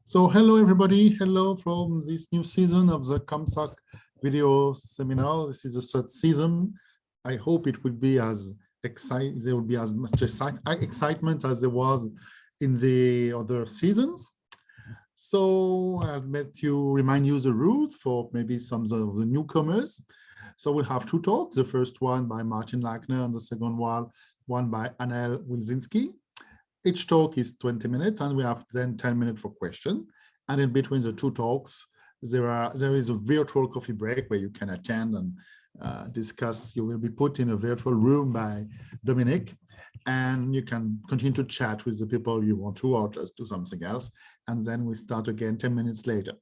So hello everybody, hello from this new season of the COMSOC video seminar. This is the third season. I hope it will be as there will be as much excitement as there was in the other seasons. So I'll remind you the rules for maybe some of the newcomers. So we'll have two talks, the first one by Martin Lackner and the second one by Anaëlle Wilczynski. Each talk is 20 minutes and we have then 10 minutes for questions. And in between the two talks, there is a virtual coffee break where you can attend and discuss. You will be put in a virtual room by Dominic, and you can continue to chat with the people you want to or just do something else. And then we start again 10 minutes later.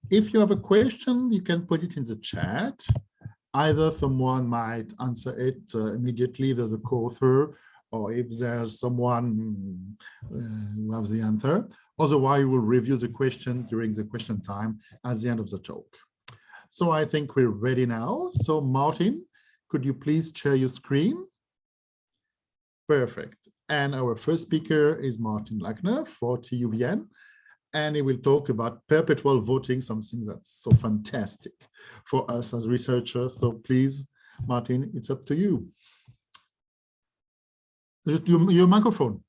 If you have a question, you can put it in the chat. Either someone might answer it immediately, there's a co-author, or if there's someone who has the answer. Otherwise, we'll review the question during the question time at the end of the talk. So I think we're ready now. So Martin, could you please share your screen? Perfect. And our first speaker is Martin Lackner for TU Wien. And he will talk about perpetual voting, something that's so fantastic for us as researchers. So please, Martin, it's up to you. Your microphone.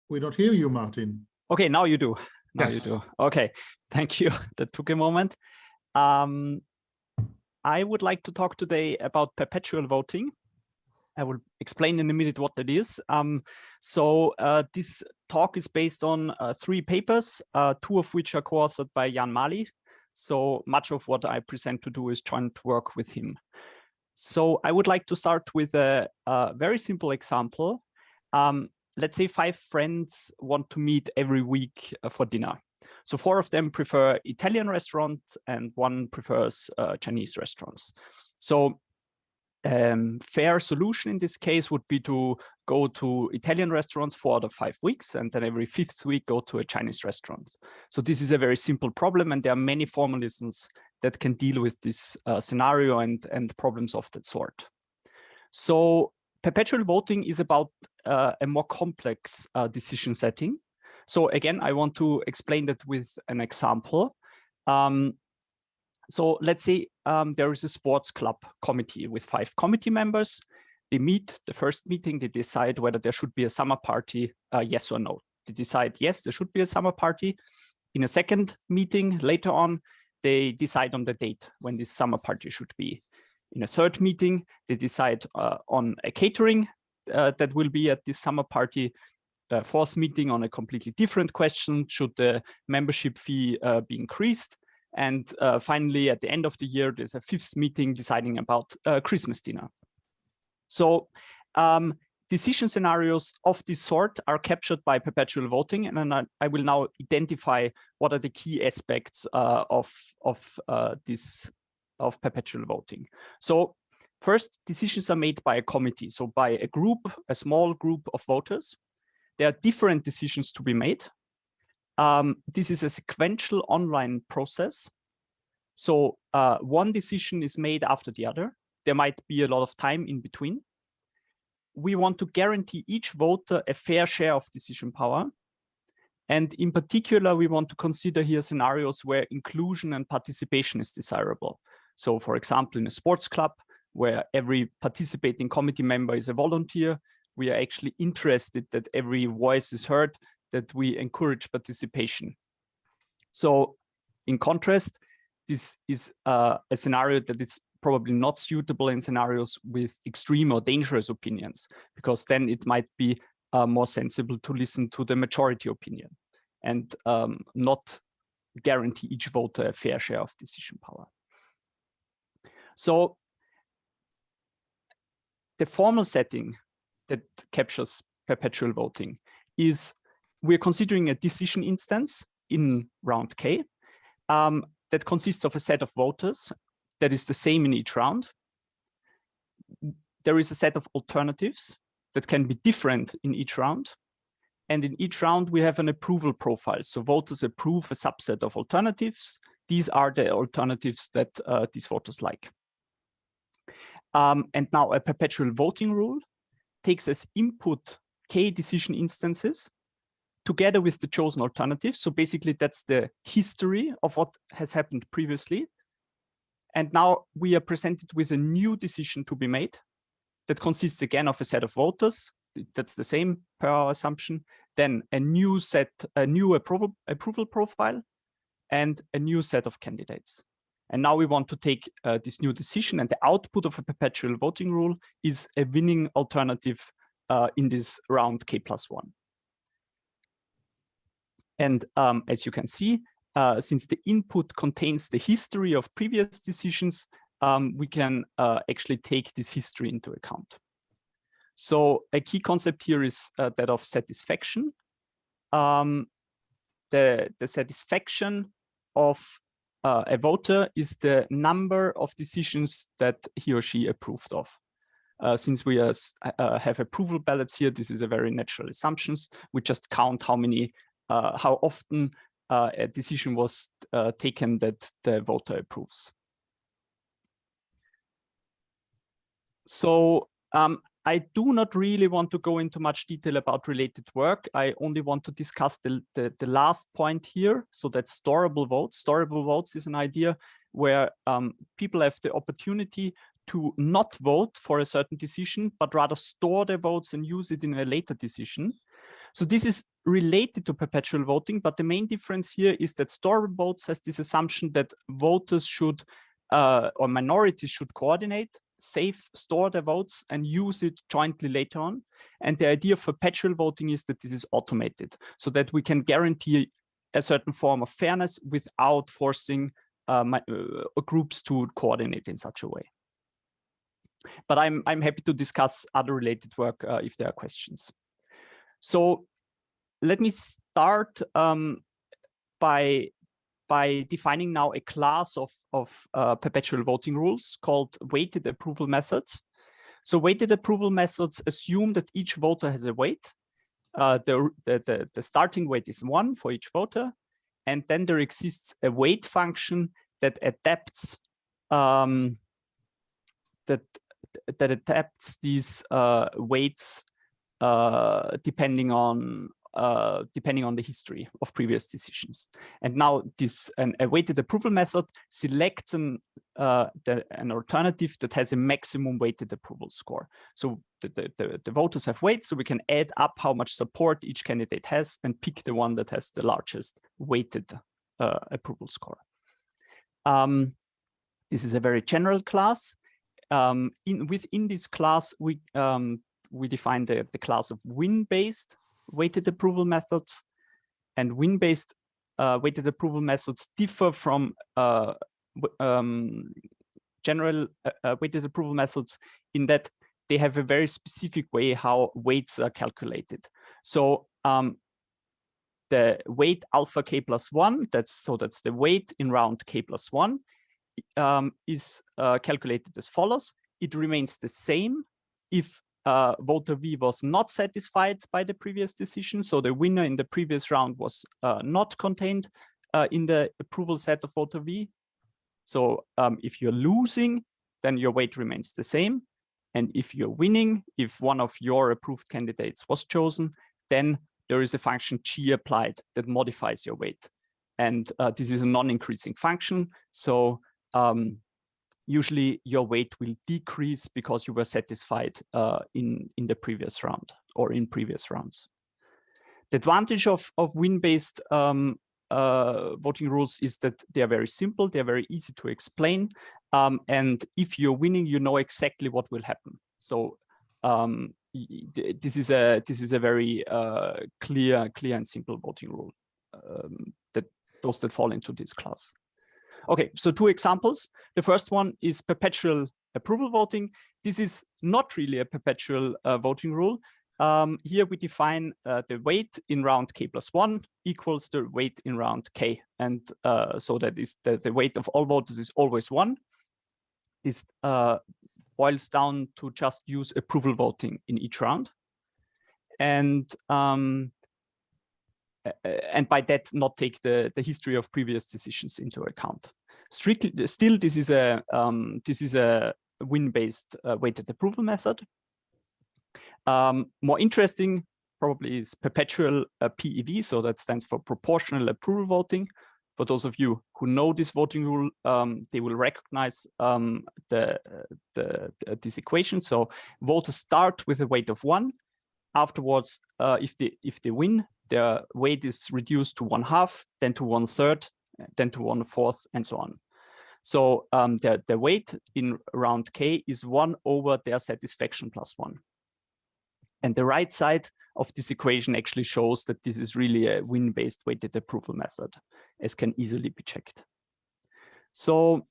We don't hear you, Martin. Okay, now you do. Now Yes. you do. Okay, thank you. That took a moment. I would like to talk today about perpetual voting. I will explain in a minute what that is. This talk is based on 3 papers, 2 of which are co-authored by Jan Maly. So much of what I present to do is joint work with him. So I would like to start with a very simple example. Let's say 5 friends want to meet every week for dinner. So 4 of them prefer Italian restaurants and 1 prefers Chinese restaurants. So fair solution in this case would be to go to Italian restaurants 4 out of 5 weeks, and then every 5th week go to a Chinese restaurant. So this is a very simple problem, and there are many formalisms that can deal with this scenario and problems of that sort. So perpetual voting is about a more complex decision setting. So again, I want to explain that with an example. So let's say there is a sports club committee with 5 committee members. They meet, the first meeting, they decide whether there should be a summer party, yes or no. They decide, yes, there should be a summer party. In a second meeting later on, they decide on the date when this summer party should be. In a third meeting, they decide on a catering that will be at this summer party. Fourth meeting on a completely different question, should the membership fee be increased? And finally, at the end of the year, there's a 5th meeting deciding about Christmas dinner. So decision scenarios of this sort are captured by perpetual voting, and then I will now identify what are the key aspects of perpetual voting. So first, decisions are made by a committee, so by a group, a small group of voters. There are different decisions to be made. This is a sequential online process. So one decision is made after the other. There might be a lot of time in between. We want to guarantee each voter a fair share of decision power. And in particular, we want to consider here scenarios where inclusion and participation is desirable. So for example, in a sports club, where every participating committee member is a volunteer, we are actually interested that every voice is heard, that we encourage participation. So in contrast, this is a scenario that is probably not suitable in scenarios with extreme or dangerous opinions, because then it might be more sensible to listen to the majority opinion and not guarantee each voter a fair share of decision power. So the formal setting that captures perpetual voting is we're considering a decision instance in round K that consists of a set of voters that is the same in each round. There is a set of alternatives that can be different in each round. And in each round, we have an approval profile. So voters approve a subset of alternatives. These are the alternatives that these voters like. And now a perpetual voting rule takes as input k decision instances together with the chosen alternative. So basically that's the history of what has happened previously. And now we are presented with a new decision to be made that consists again of a set of voters. That's the same per our assumption. Then a new approval profile and a new set of candidates. And now we want to take this new decision, and the output of a perpetual voting rule is a winning alternative in this round k+1. And as you can see, since the input contains the history of previous decisions, we can actually take this history into account. So a key concept here is that of satisfaction. The satisfaction of a voter is the number of decisions that he or she approved of. Since we have approval ballots here, this is a very natural assumption. We just count how often a decision was taken that the voter approves. So I do not really want to go into much detail about related work. I only want to discuss the last point here. So that's storable votes. Storable votes is an idea where people have the opportunity to not vote for a certain decision, but rather store their votes and use it in a later decision. So this is related to perpetual voting, but the main difference here is that storable votes has this assumption that voters should, or minorities should coordinate, store their votes and use it jointly later on. And the idea of perpetual voting is that this is automated so that we can guarantee a certain form of fairness without forcing groups to coordinate in such a way. But I'm happy to discuss other related work if there are questions. So let me start by defining now a class of perpetual voting rules called weighted approval methods. So weighted approval methods assume that each voter has a weight. The starting weight is 1 for each voter, and then there exists a weight function that adapts these weights depending on the history of previous decisions. And now a weighted approval method selects an alternative that has a maximum weighted approval score. So the voters have weights, so we can add up how much support each candidate has and pick the one that has the largest weighted approval score. This is a very general class. Within this class, we define the class of Wien-based weighted approval methods, and Wien-based weighted approval methods differ from general weighted approval methods in that they have a very specific way how weights are calculated. So the weight alpha k+1, that's the weight in round k+1, is calculated as follows. It remains the same if voter V was not satisfied by the previous decision. So the winner in the previous round was not contained in the approval set of voter V. So if you're losing, then your weight remains the same. And if you're winning, if one of your approved candidates was chosen, then there is a function G applied that modifies your weight. And this is a non-increasing function. So usually your weight will decrease because you were satisfied in the previous round or in previous rounds. The advantage of Wien-based voting rules is that they are very simple, they are very easy to explain, and if you're winning, you know exactly what will happen. So this is a very clear and simple voting rule those that fall into this class. Okay, so 2 examples. The first one is perpetual approval voting. This is not really a perpetual voting rule. Here we define the weight in round k+1 equals the weight in round k. And so that is the weight of all voters is always 1. This boils down to just use approval voting in each round. And by that not take the history of previous decisions into account. Still, this is a Wien-based weighted approval method. More interesting probably is perpetual PEV, so that stands for proportional approval voting. For those of you who know this voting rule, they will recognize this equation. So voters start with a weight of 1. Afterwards, if they win, their weight is reduced to 1/2, then to 1/3, then to 1/4, and so on. So the weight in round K is 1 over their satisfaction plus 1. And the right side of this equation actually shows that this is really a win-based weighted approval method, as can easily be checked. So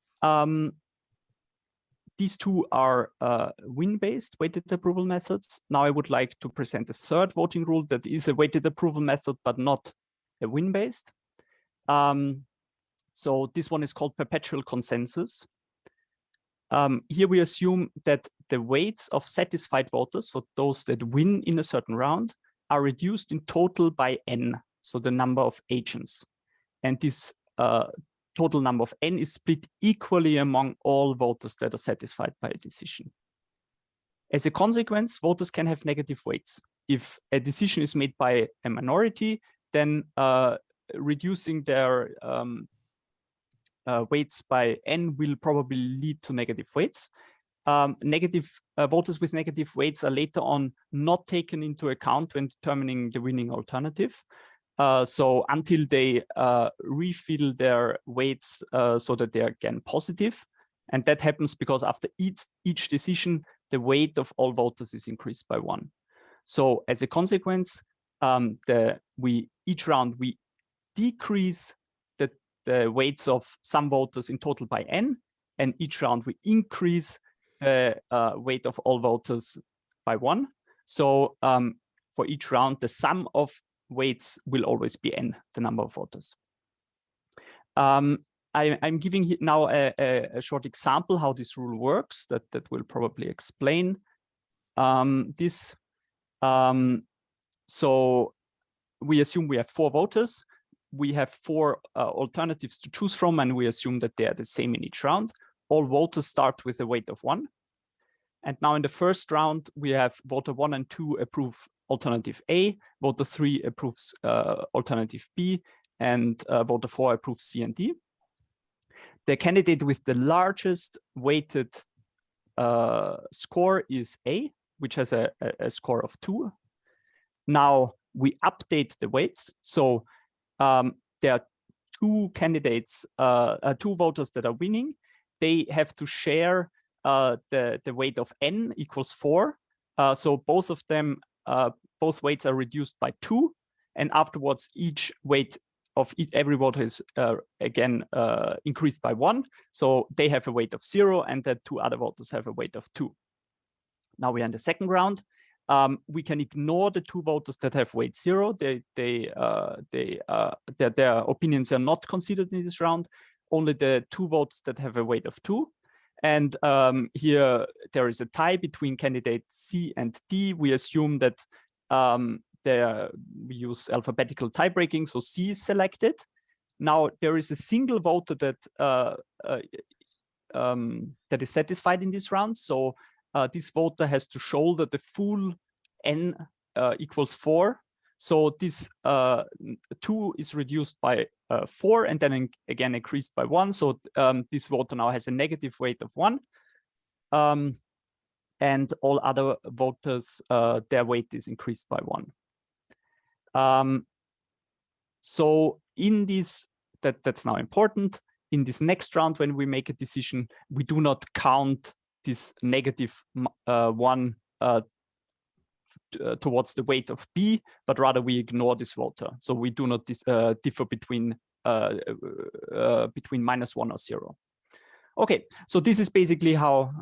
these two are win-based weighted approval methods. Now I would like to present a third voting rule that is a weighted approval method, but not a win-based. So this one is called Perpetual Consensus. Here we assume that the weights of satisfied voters, so those that win in a certain round, are reduced in total by n, so the number of agents. And this total number of n is split equally among all voters that are satisfied by a decision. As a consequence, voters can have negative weights. If a decision is made by a minority, then reducing their weights by n will probably lead to negative weights. Voters with negative weights are later on not taken into account when determining the winning alternative. So until they refill their weights so that they are again positive. And that happens because after each decision, the weight of all voters is increased by 1. So as a consequence, each round we decrease the weights of some voters in total by n, and each round we increase the weight of all voters by 1. So for each round, the sum of weights will always be n, the number of voters. I'm giving now a short example how this rule works that will probably explain this. So we assume we have 4 voters. We have 4 alternatives to choose from, and we assume that they are the same in each round. All voters start with a weight of 1. And now in the first round, we have voter 1 and 2 approve alternative A, voter 3 approves alternative B, and voter 4 approves C and D. The candidate with the largest weighted score is A, which has a score of 2. Now we update the weights. So there are 2 candidates, 2 voters that are winning. They have to share the weight of n equals 4. So both of them, both weights are reduced by 2. And afterwards, each weight of every voter is again increased by 1. So they have a weight of 0, and the 2 other voters have a weight of 2. Now we are in the second round. We can ignore the 2 voters that have weight 0. Their opinions are not considered in this round. Only the 2 votes that have a weight of 2. And here there is a tie between candidate C and D. We assume that we use alphabetical tie breaking, so C is selected. Now there is a single voter that is satisfied in this round. So this voter has to shoulder the full n equals 4. So this 2 is reduced by 4 and then again increased by 1. So this voter now has a negative weight of 1. And all other voters, their weight is increased by 1. So in this, that's now important. In this next round, when we make a decision, we do not count this negative 1 towards the weight of B, but rather we ignore this voter. So we do not differ between -1 or 0. Okay, so this is basically how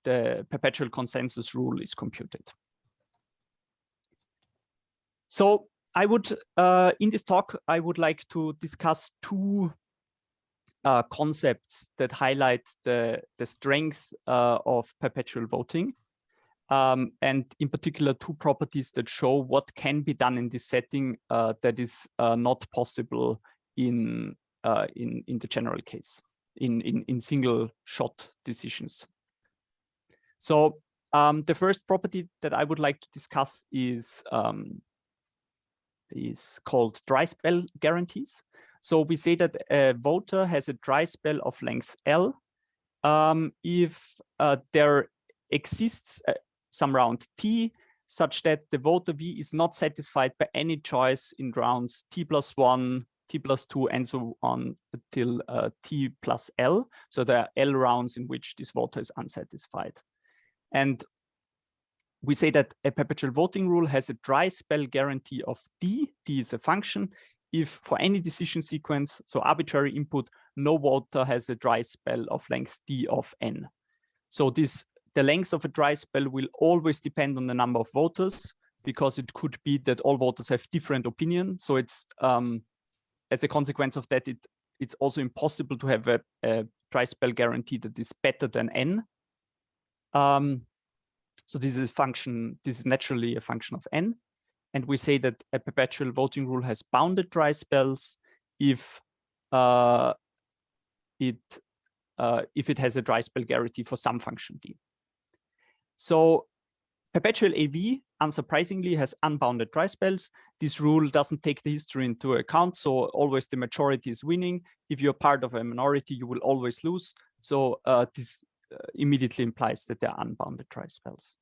the perpetual consensus rule is computed. So I would, in this talk, I would like to discuss 2 concepts that highlight the strength of perpetual voting. And in particular, 2 properties that show what can be done in this setting that is not possible in the general case, in single shot decisions. So the first property that I would like to discuss is called dry spell guarantees. So we say that a voter has a dry spell of length L if there exists some round T such that the voter V is not satisfied by any choice in rounds T+1, T+2, and so on till T+L. So there are L rounds in which this voter is unsatisfied. And we say that a perpetual voting rule has a dry spell guarantee of D. D is a function. If for any decision sequence, so arbitrary input, no voter has a dry spell of length D of N. So the length of a dry spell will always depend on the number of voters, because it could be that all voters have different opinions. So it's as a consequence of that, it's also impossible to have a dry spell guarantee that is better than N. So this is naturally a function of N. And we say that a perpetual voting rule has bounded dry spells if it has a dry spell guarantee for some function D. So perpetual AV, unsurprisingly, has unbounded dry spells. This rule doesn't take the history into account, so always the majority is winning. If you're part of a minority, you will always lose. So this immediately implies that there are unbounded dry spells.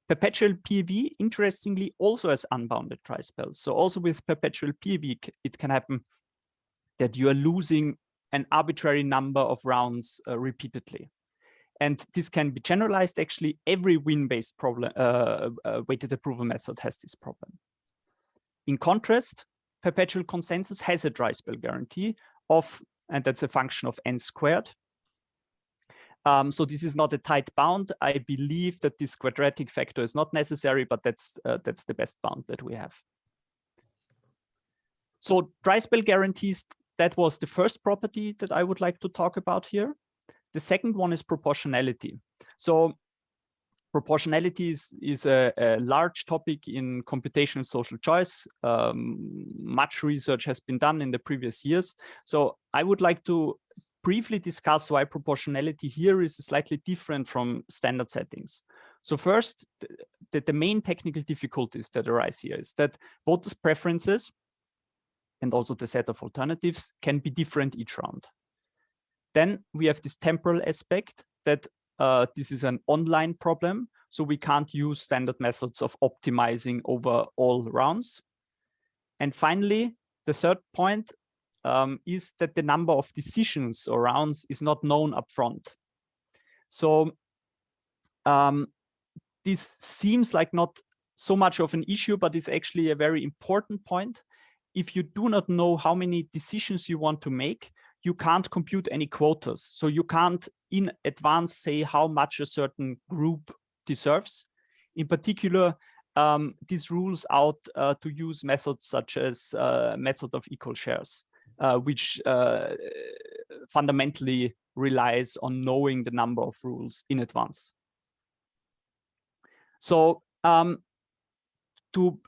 Perpetual PAV, interestingly, also has unbounded dry spells. So also with perpetual PAV, it can happen that you are losing an arbitrary number of rounds repeatedly. And this can be generalized. Actually, every win-based problem, weighted approval method has this problem. In contrast, perpetual consensus has a dry spell guarantee of, and that's a function of n squared. So this is not a tight bound. I believe that this quadratic factor is not necessary, but that's the best bound that we have. So dry spell guarantees, that was the first property that I would like to talk about here. The second one is proportionality. So proportionality is a large topic in computational social choice. Much research has been done in the previous years. So I would like to briefly discuss why proportionality here is slightly different from standard settings. So first, the main technical difficulties that arise here is that voters' preferences and also the set of alternatives can be different each round. Then we have this temporal aspect that this is an online problem, so we can't use standard methods of optimizing over all rounds. And finally, the third point is that the number of decisions or rounds is not known upfront. So this seems like not so much of an issue, but it's actually a very important point. If you do not know how many decisions you want to make, you can't compute any quotas. So you can't in advance say how much a certain group deserves. In particular, this rules out to use methods such as method of equal shares, which fundamentally relies on knowing the number of rules in advance. So to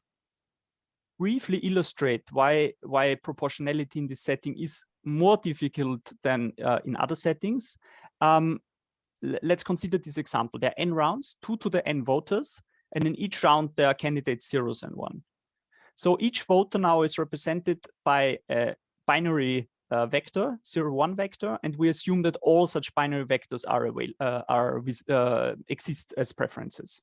briefly illustrate why proportionality in this setting is more difficult than in other settings, let's consider this example. There are n rounds, 2 to the n voters, and in each round there are candidates 0s and 1. So each voter now is represented by a binary vector, 0, 1 vector, and we assume that all such binary vectors exist as preferences.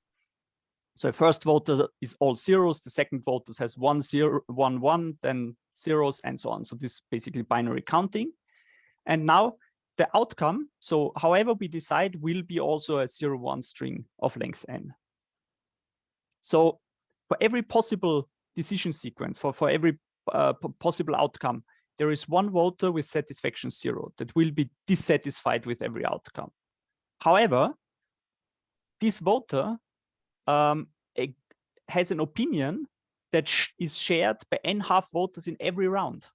So first voter is all 0s, the second voter has 1, 0, 1, 1, then 0s, and so on. So this is basically binary counting. And now the outcome, so however we decide, will be also a 0, 1 string of length n. So for every possible decision sequence, for every possible outcome, there is one voter with satisfaction 0 that will be dissatisfied with every outcome. However, this voter has an opinion that is shared by n half voters in every round.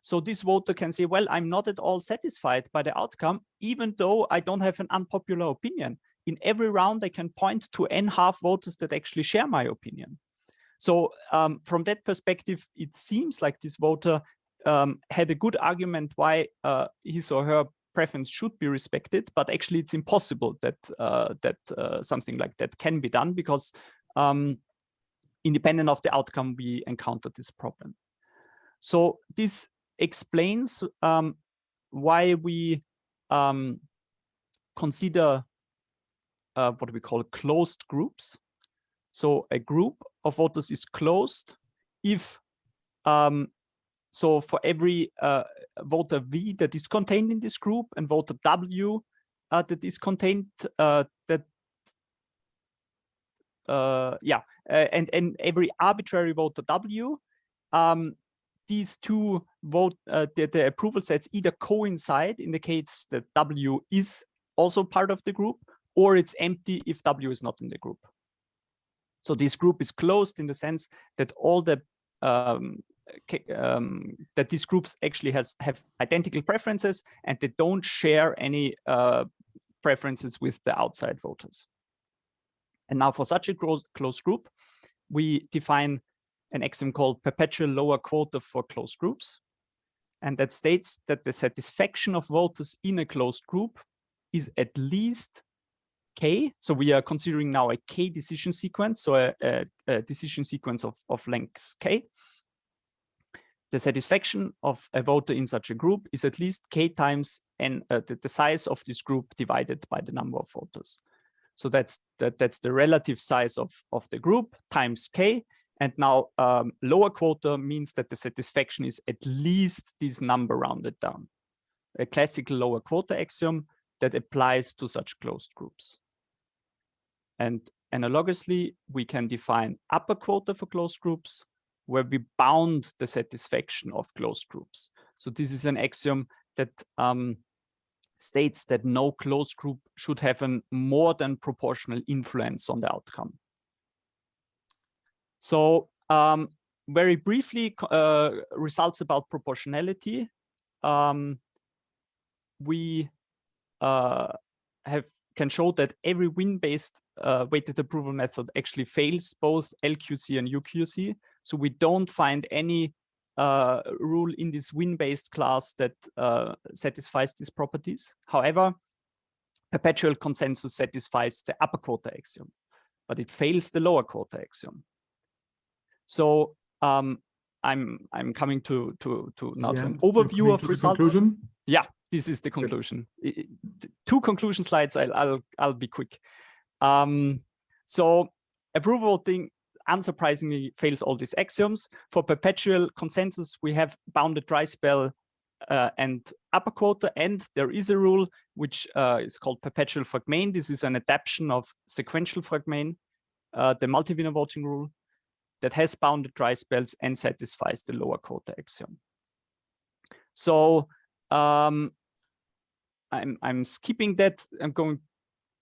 So this voter can say, well, I'm not at all satisfied by the outcome, even though I don't have an unpopular opinion. In every round, I can point to n half voters that actually share my opinion. So from that perspective, it seems like this voter had a good argument why his or her preference should be respected, but actually it's impossible that something like that can be done, because independent of the outcome, we encounter this problem. So this explains why we consider what we call closed groups. So a group of voters is closed if, so for every voter V that is contained in this group and voter W that is contained, and every arbitrary voter W, these two vote, the approval sets either coincide in the case that W is also part of the group, or it's empty if W is not in the group. So this group is closed in the sense that all the that these groups actually have identical preferences, and they don't share any preferences with the outside voters. And now for such a closed group, we define an axiom called perpetual lower quota for closed groups. And that states that the satisfaction of voters in a closed group is at least K. So we are considering now a K decision sequence, so a decision sequence of length K. The satisfaction of a voter in such a group is at least K times the size of this group divided by the number of voters. So that's the relative size of the group times K. And now lower quota means that the satisfaction is at least this number rounded down. A classical lower quota axiom that applies to such closed groups. And analogously, we can define upper quota for closed groups, where we bound the satisfaction of closed groups. So this is an axiom that states that no closed group should have a more than proportional influence on the outcome. So very briefly, results about proportionality. We can show that every Wien-based weighted approval method actually fails both LQC and UQC. So we don't find any rule in this Wien-based class that satisfies these properties. However, perpetual consensus satisfies the upper quota axiom, but it fails the lower quota axiom. So I'm coming to now to an overview of results. Conclusion? Yeah, this is the conclusion. Two conclusion slides. I'll be quick. So approval voting unsurprisingly fails all these axioms. For perpetual consensus, we have bounded dry spell and upper quota, and there is a rule which is called perpetual fragment. This is an adaptation of sequential fragment, the multi-winner voting rule, that has bounded dry spells and satisfies the lower quota axiom. So I'm skipping that. I'm going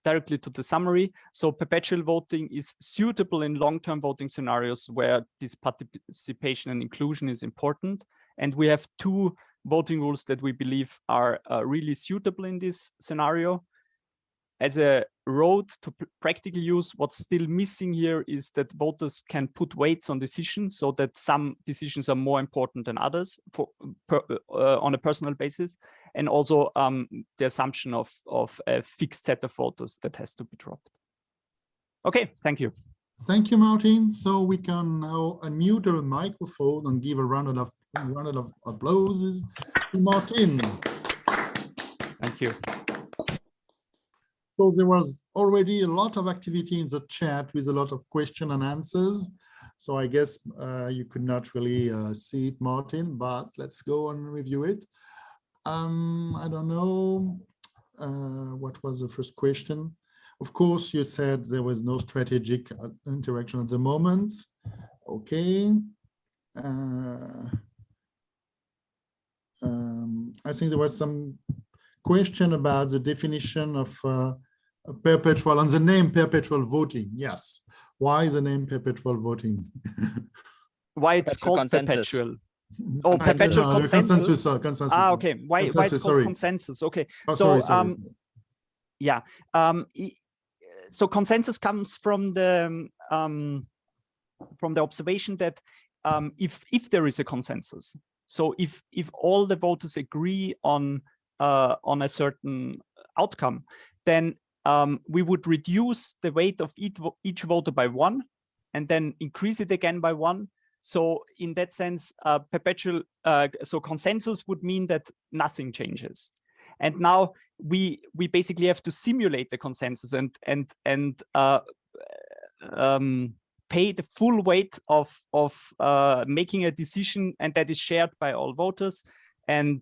directly to the summary. So perpetual voting is suitable in long-term voting scenarios where this participation and inclusion is important. And we have two voting rules that we believe are really suitable in this scenario. As a road to practical use, what's still missing here is that voters can put weights on decisions, so that some decisions are more important than others on a personal basis, and also the assumption of a fixed set of voters that has to be dropped. Okay, thank you. Thank you, Martin. So we can now unmute the microphone and give a round of applause to Martin. Thank you. So there was already a lot of activity in the chat with a lot of questions and answers. So I guess you could not really see it, Martin, but let's go and review it. I don't know, what was the first question? Of course, you said there was no strategic interaction at the moment. Okay. I think there was some question about the definition of perpetual and the name perpetual voting. Yes. Why the name perpetual voting? Why it's called consensus. Perpetual? Oh, perpetual consensus. Consensus. Ah, okay. Why it's called consensus? Okay. Oh, so sorry. yeah. So consensus comes from the observation that if there is a consensus, so if all the voters agree on a certain outcome, then we would reduce the weight of each voter by 1 and then increase it again by 1. So in that sense, so consensus would mean that nothing changes. And now we basically have to simulate the consensus and pay the full weight of making a decision, and that is shared by all voters. And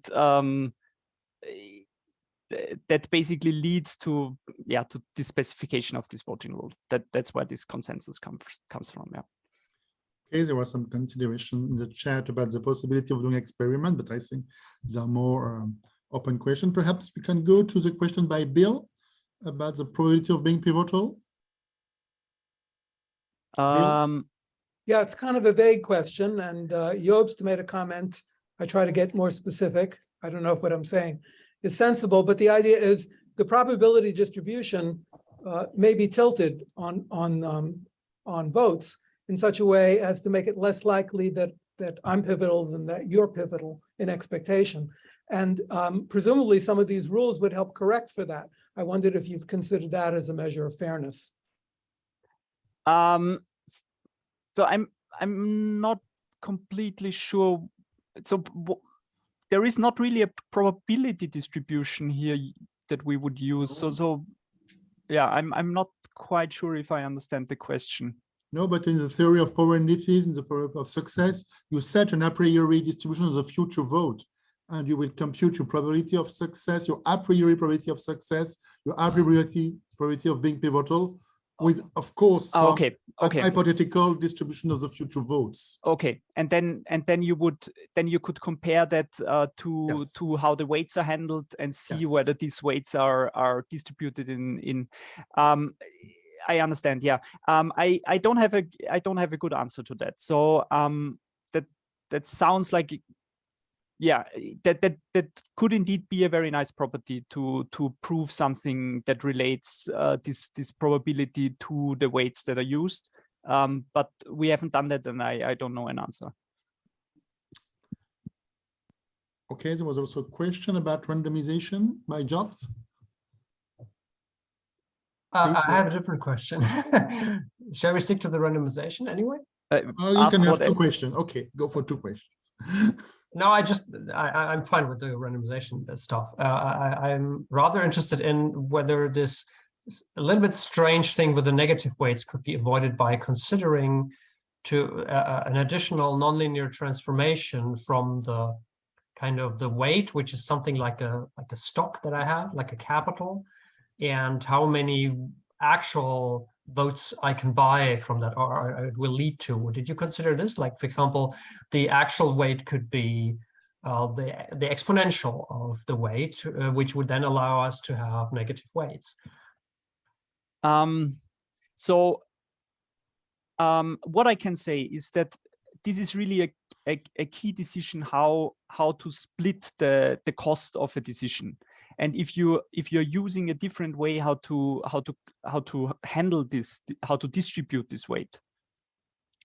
that basically leads to the specification of this voting rule. That's where this consensus comes from. Yeah. Okay, there was some consideration in the chat about the possibility of doing experiment, but I think there are more open questions. Perhaps we can go to the question by Bill about the probability of being pivotal. Yeah, it's kind of a vague question, and Jobst made a comment. I try to get more specific. I don't know if what I'm saying is sensible, but the idea is the probability distribution may be tilted on votes in such a way as to make it less likely that I'm pivotal than that you're pivotal in expectation. And presumably some of these rules would help correct for that. I wondered if you've considered that as a measure of fairness. So I'm not completely sure. So there is not really a probability distribution here that we would use. So yeah, I'm not quite sure if I understand the question. No, but in the theory of probabilities, in the probability of success, you set an a priori distribution of the future vote, and you will compute your probability of success, your a priori probability of success, your a priori probability of being pivotal, with, of course, some hypothetical distribution of the future votes. Okay, and then you could compare that to how the weights are handled and see whether these weights are distributed in. I understand. Yeah, I don't have a good answer to that. So that sounds like, yeah, that could indeed be a very nice property to prove something that relates this probability to the weights that are used. But we haven't done that, and I don't know an answer. Okay, there was also a question about randomization by jobs. I have a different question. Shall we stick to the randomization anyway? You can have 2 questions. Okay, go for 2 questions. No, I'm fine with the randomization stuff. I'm rather interested in whether this a little bit strange thing with the negative weights could be avoided by considering an additional nonlinear transformation from the kind of the weight, which is something like a stock that I have, like a capital, and how many actual votes I can buy from that, or it will lead to. Did you consider this? Like, for example, the actual weight could be the exponential of the weight, which would then allow us to have negative weights. So what I can say is that this is really a key decision, how to split the cost of a decision. And if you're using a different way how to handle this, how to distribute this weight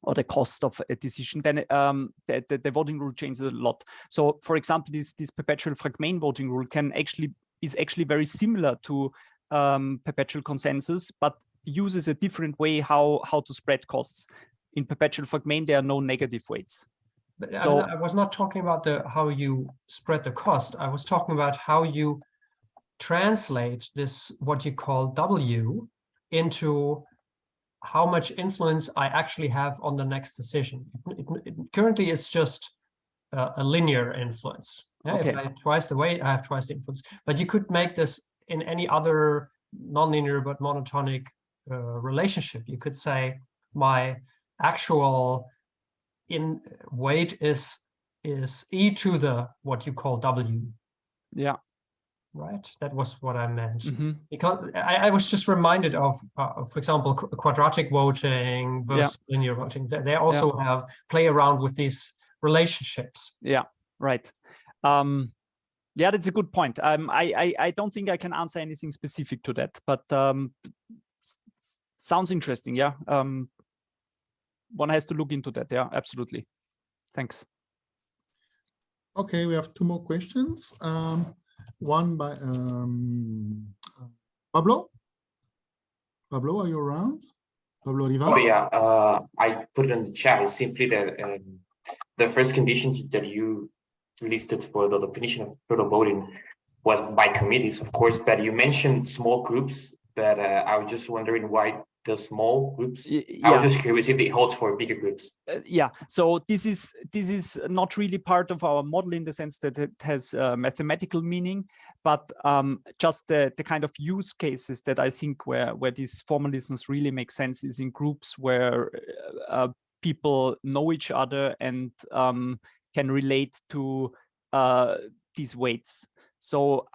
or the cost of a decision, then the voting rule changes a lot. So, for example, this perpetual fragment voting rule is actually very similar to perpetual consensus, but uses a different way how to spread costs. In perpetual fragment, there are no negative weights. But so I was not talking about how you spread the cost. I was talking about how you translate this, what you call W, into how much influence I actually have on the next decision. Currently, it's just a linear influence. Yeah? Okay. If I have twice the weight, I have twice the influence. But you could make this in any other nonlinear but monotonic relationship. You could say my actual weight is e to the what you call W. Yeah. Right, that was what I meant. Mm-hmm. Because I was just reminded of, for example, quadratic voting versus linear voting. They also play around with these relationships. Yeah, right. Yeah, that's a good point. I don't think I can answer anything specific to that, but sounds interesting. Yeah, one has to look into that. Yeah, absolutely. Thanks. Okay, we have 2 more questions. one by Pablo. Pablo, are you around? Pablo Rivas? Oh yeah, I put it in the chat. It's simply that the first conditions that you listed for the definition of perpetual voting was by committees, of course, but you mentioned small groups, but I was just wondering why the small groups. I was just curious if it holds for bigger groups. Yeah, so this is not really part of our model in the sense that it has mathematical meaning, but just the kind of use cases that I think where these formalisms really make sense is in groups where people know each other and can relate to these weights. So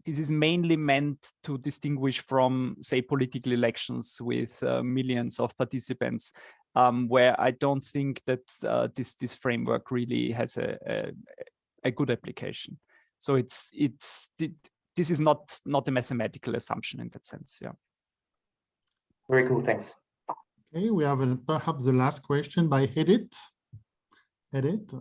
this is mainly meant to distinguish from, say, political elections with millions of participants, where I don't think that this framework really has a good application. So this is not a mathematical assumption in that sense. Yeah. Very cool. Thanks. Okay, we have perhaps the last question by Edith. Edith.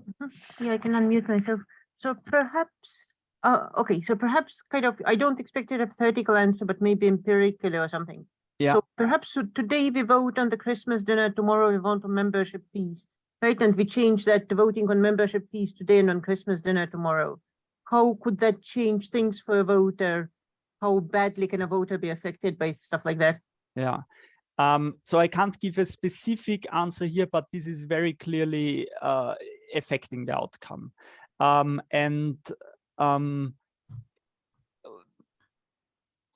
Yeah, I can unmute myself. So perhaps. Okay, so perhaps kind of, I don't expect a theoretical answer, but maybe empirical or something. Yeah. So perhaps today we vote on the Christmas dinner, tomorrow we vote on membership fees, right? And we change that to voting on membership fees today and on Christmas dinner tomorrow. How could that change things for a voter? How badly can a voter be affected by stuff like that? Yeah. So I can't give a specific answer here, but this is very clearly affecting the outcome.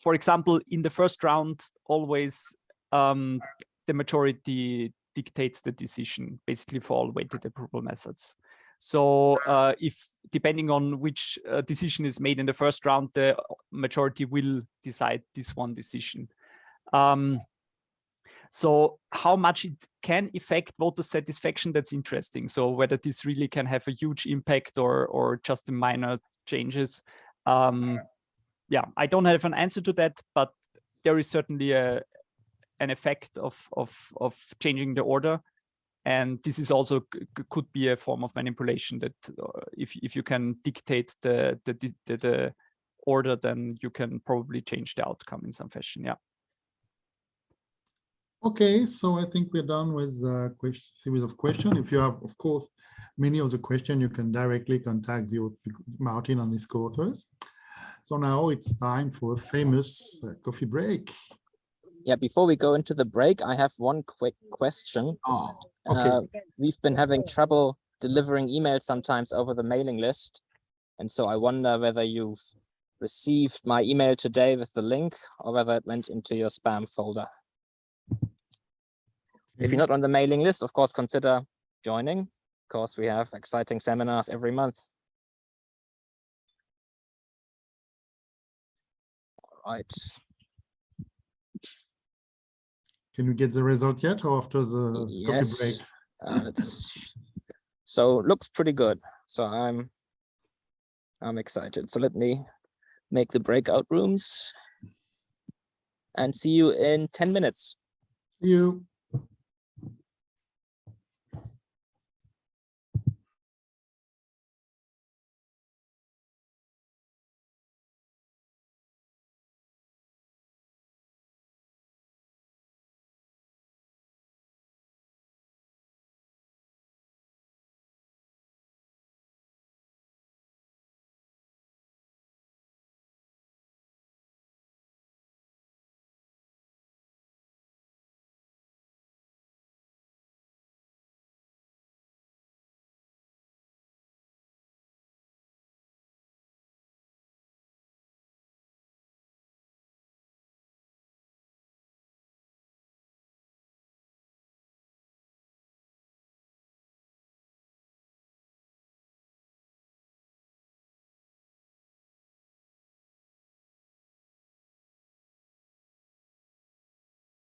For example, in the first round, always the majority dictates the decision, basically for all weighted approval methods. So if depending on which decision is made in the first round, the majority will decide this one decision. So how much it can affect voter satisfaction, that's interesting. So whether this really can have a huge impact or just a minor changes. Yeah, I don't have an answer to that, but there is certainly an effect of changing the order. And this is also could be a form of manipulation that if you can dictate the order, then you can probably change the outcome in some fashion. Yeah. Okay, so I think we're done with the series of questions. If you have, of course, many of the questions, you can directly contact Martin on his co-authors. So now it's time for a famous coffee break. Yeah, before we go into the break, I have one quick question. Oh, okay. We've been having trouble delivering emails sometimes over the mailing list. And so I wonder whether you've received my email today with the link or whether it went into your spam folder. If you're not on the mailing list, of course, consider joining, because we have exciting seminars every month. All right. Can we get the result yet, or after the coffee break? So looks pretty good. So I'm excited. So let me make the breakout rooms and see you in 10 minutes. See you.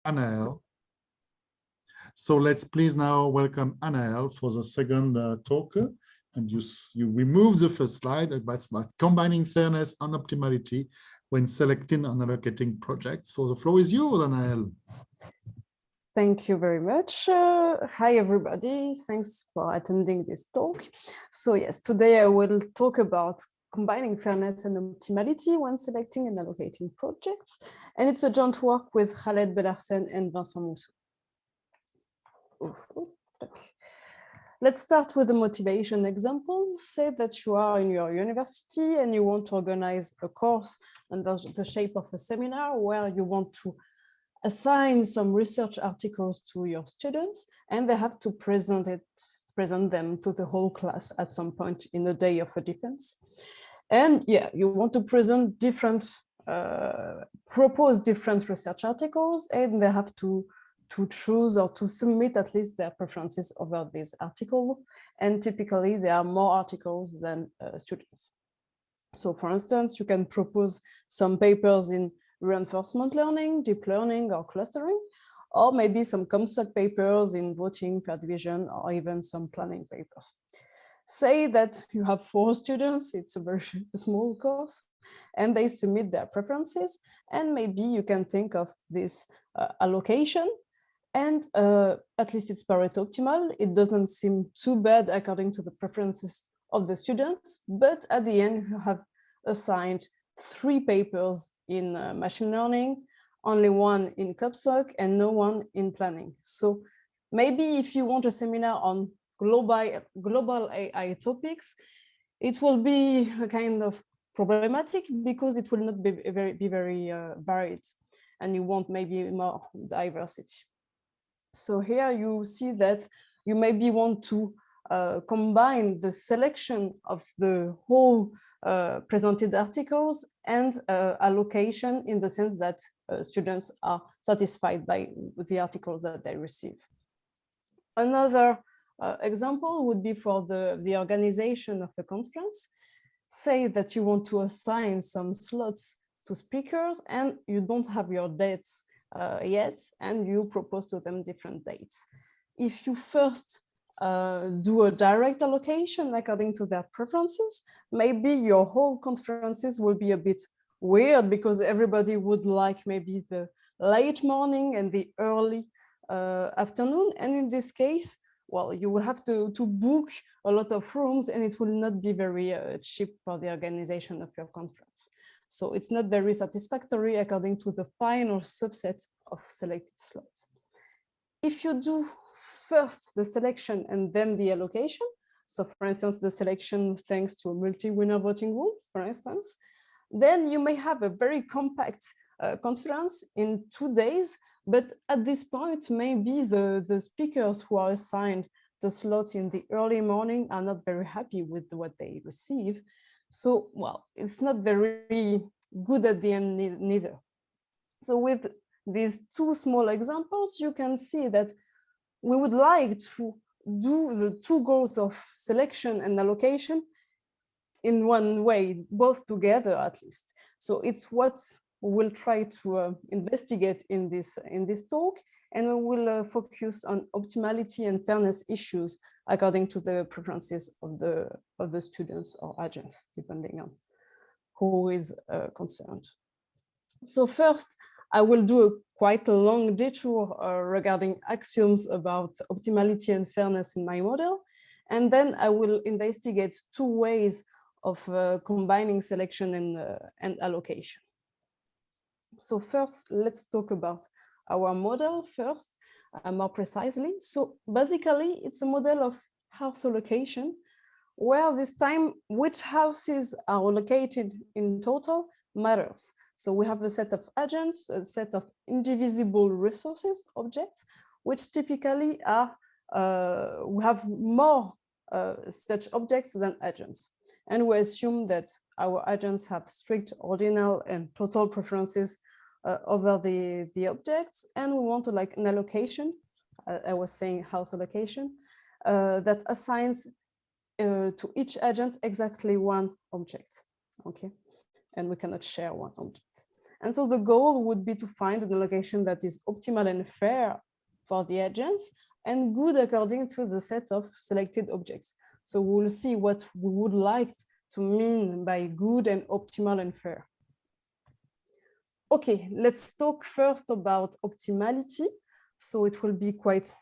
Anaëlle. So let's please now welcome Anaëlle for the second talk. And you remove the first slide. That's about combining fairness and optimality when selecting and allocating projects. So the floor is yours, Anaëlle. Thank you very much. Hi, everybody. Thanks for attending this talk. So yes, today I will talk about combining fairness and optimality when selecting and allocating projects. And it's a joint work with Khaled Belarsen and Vincent Moussou. Let's start with the motivation example. Say that you are in your university and you want to organize a course under the shape of a seminar where you want to assign some research articles to your students, and they have to present them to the whole class at some point in the day of a defense. And yeah, you want to present propose different research articles, and they have to choose or to submit at least their preferences over this article. And typically there are more articles than students. So for instance, you can propose some papers in reinforcement learning, deep learning, or clustering, or maybe some COMSOC papers in voting, fair division, or even some planning papers. Say that you have 4 students, it's a very small course, and they submit their preferences, and maybe you can think of this allocation, and at least it's Pareto optimal. It doesn't seem too bad according to the preferences of the students, but at the end you have assigned 3 papers in machine learning, only 1 in COMSOC, and no one in planning. So maybe if you want a seminar on global AI topics, it will be a kind of problematic because it will not be very varied, and you want maybe more diversity. So here you see that you maybe want to combine the selection of the whole presented articles and allocation, in the sense that students are satisfied with the articles that they receive. Another example would be for the organization of a conference. Say that you want to assign some slots to speakers and you don't have your dates yet, and you propose to them different dates. If you first do a direct allocation according to their preferences, maybe your whole conferences will be a bit weird because everybody would like maybe the late morning and the early afternoon. And in this case, well, you will have to book a lot of rooms, and it will not be very cheap for the organization of your conference. So it's not very satisfactory according to the final subset of selected slots. If you do first the selection and then the allocation, so for instance, the selection thanks to a multi-winner voting rule, for instance, then you may have a very compact conference in 2 days, but at this point, maybe the speakers who are assigned the slots in the early morning are not very happy with what they receive. So, well, it's not very good at the end neither. So with these 2 small examples, you can see that we would like to do the 2 goals of selection and allocation in one way, both together at least. So it's what we'll try to investigate in this talk, and we will focus on optimality and fairness issues according to the preferences of the students or agents, depending on who is concerned. So first, I will do a quite long detour regarding axioms about optimality and fairness in my model, and then I will investigate 2 ways of combining selection and allocation. So first, let's talk about our model first, more precisely. So basically, it's a model of house allocation, where this time which houses are allocated in total matters. So we have a set of agents, a set of indivisible resources, objects, which typically are, we have more such objects than agents. And we assume that our agents have strict ordinal and total preferences over the objects, and we want to like an allocation, I was saying house allocation, that assigns to each agent exactly 1 object, okay? And we cannot share 1 object. And so the goal would be to find an allocation that is optimal and fair for the agents and good according to the set of selected objects. So we'll see what we would like to mean by good and optimal and fair. Okay, let's talk first about optimality. So it will be quite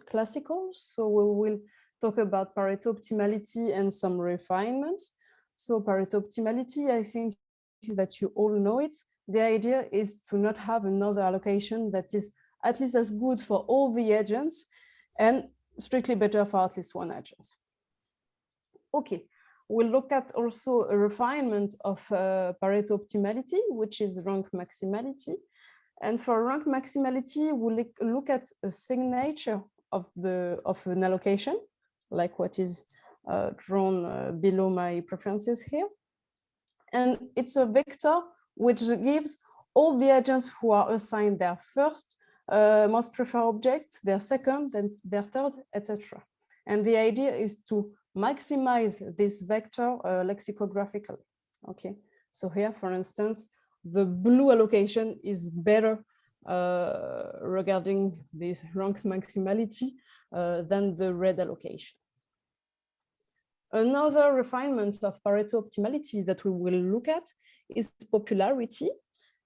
classical. So we will talk about Pareto optimality and some refinements. So Pareto optimality, I think that you all know it. The idea is to not have another allocation that is at least as good for all the agents and strictly better for at least one agent. Okay, we'll look at also a refinement of Pareto optimality, which is rank maximality. And for rank maximality, we'll look at a signature of an allocation, like what is drawn below my preferences here. And it's a vector which gives all the agents who are assigned their first most preferred object, their second, then their third, etc. And the idea is to maximize this vector lexicographically. Okay, so here, for instance, the blue allocation is better regarding this rank maximality than the red allocation. Another refinement of Pareto optimality that we will look at is popularity.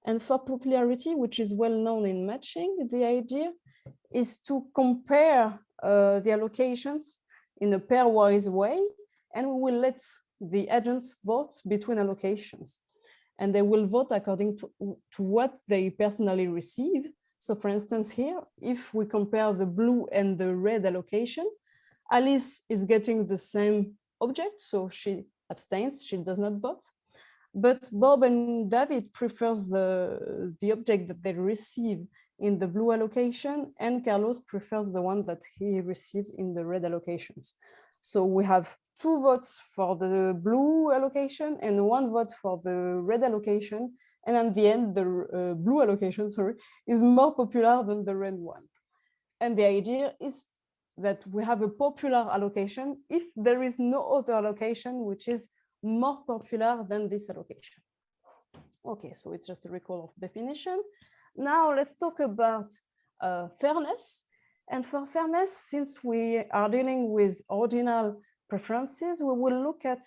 And for popularity, which is well known in matching, the idea is to compare the allocations in a pairwise way, and we will let the agents vote between allocations. And they will vote according to what they personally receive. So for instance, here, if we compare the blue and the red allocation, Alice is getting the same object, so she abstains, she does not vote. But Bob and David prefers the object that they receive in the blue allocation, and Carlos prefers the one that he receives in the red allocations. So we have 2 votes for the blue allocation and 1 vote for the red allocation. And at the end, the blue allocation, is more popular than the red one. And the idea is that we have a popular allocation if there is no other allocation which is more popular than this allocation. Okay, so it's just a recall of definition. Now let's talk about fairness. And for fairness, since we are dealing with ordinal preferences, we will look at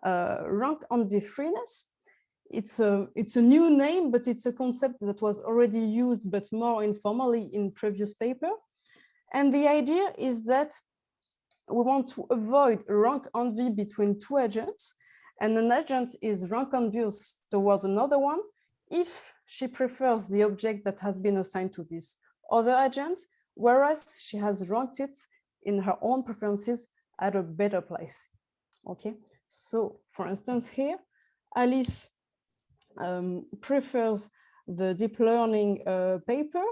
rank envy-freeness. It's a new name, but it's a concept that was already used, but more informally in previous paper. And the idea is that we want to avoid rank envy between 2 agents, and an agent is rank envious towards another one if she prefers the object that has been assigned to this other agent, whereas she has ranked it in her own preferences at a better place. Okay, so for instance here, Alice prefers the deep learning paper.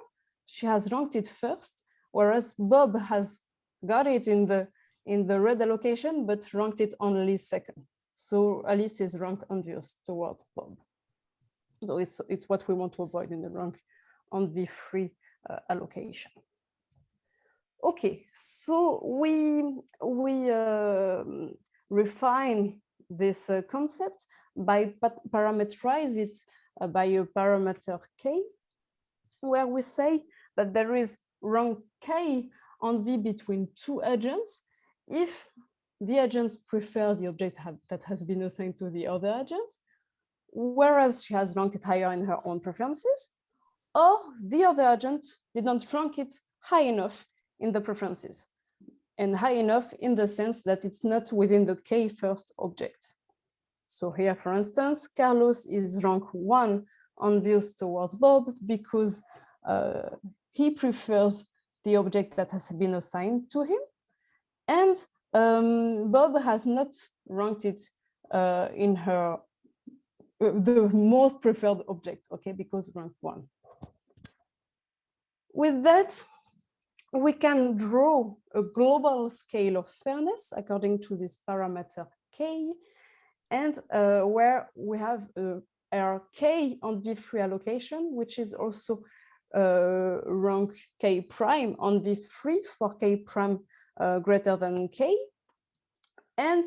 She has ranked it first, whereas Bob has got it in the red allocation, but ranked it only second. So Alice is rank envious towards Bob. So it's what we want to avoid in the rank envy-free allocation. Okay, so we refine this concept by parameterize it by a parameter k, where we say that there is rank k envy between 2 agents if the agents prefer the object that has been assigned to the other agent, whereas she has ranked it higher in her own preferences, or the other agent did not rank it high enough in the preferences, and high enough in the sense that it's not within the k first object. So here, for instance, Carlos is rank 1 envious towards Bob because he prefers the object that has been assigned to him, and Bob has not ranked it in her the most preferred object, okay, because rank 1. With that, we can draw a global scale of fairness according to this parameter k, and where we have our k envy-free allocation, which is also rank k prime envy-free for k prime greater than k. And